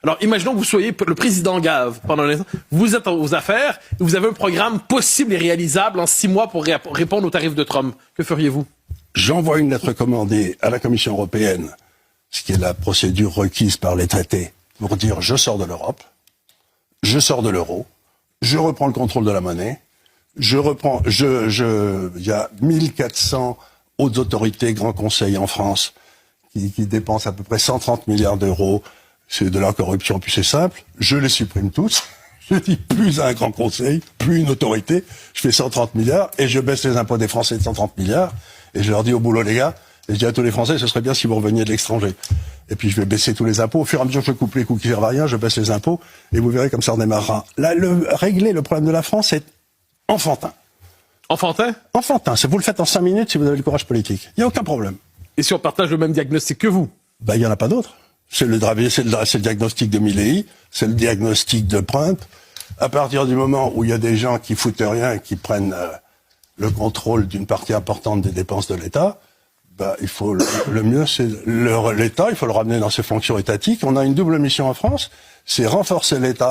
Alors, imaginons que vous soyez le président Gave pendant l'instant. Vous êtes aux affaires et vous avez un programme possible et réalisable en 6 mois pour répondre aux tarifs de Trump. Que feriez-vous? J'envoie une lettre commandée à la Commission européenne, ce qui est la procédure requise par les traités, pour dire je sors de l'Europe, je sors de l'euro, je reprends le contrôle de la monnaie, il y a 1400 hautes autorités, grands conseils en France, qui dépensent à peu près 130 milliards d'euros. C'est de la corruption, puis c'est simple. Je les supprime tous. Je dis plus un grand conseil, plus une autorité. Je fais 130 milliards et je baisse les impôts des Français de 130 milliards. Et je leur dis au boulot, les gars. Et je dis à tous les Français, ce serait bien si vous reveniez de l'étranger. Et puis je vais baisser tous les impôts. Au fur et à mesure que je coupe les coûts qui servent à rien, je baisse les impôts. Et vous verrez comme ça redémarrera. Là, régler le problème de la France, c'est enfantin. Enfantin? Enfantin. Vous le faites en 5 minutes si vous avez le courage politique. Il n'y a aucun problème. Et si on partage le même diagnostic que vous? Il n'y en a pas d'autre. C'est le diagnostic de Milley, c'est le diagnostic de Trump. À partir du moment où il y a des gens qui foutent rien et qui prennent le contrôle d'une partie importante des dépenses de l'État, il faut le mieux, c'est l'État, il faut le ramener dans ses fonctions étatiques. On a une double mission en France, c'est renforcer l'État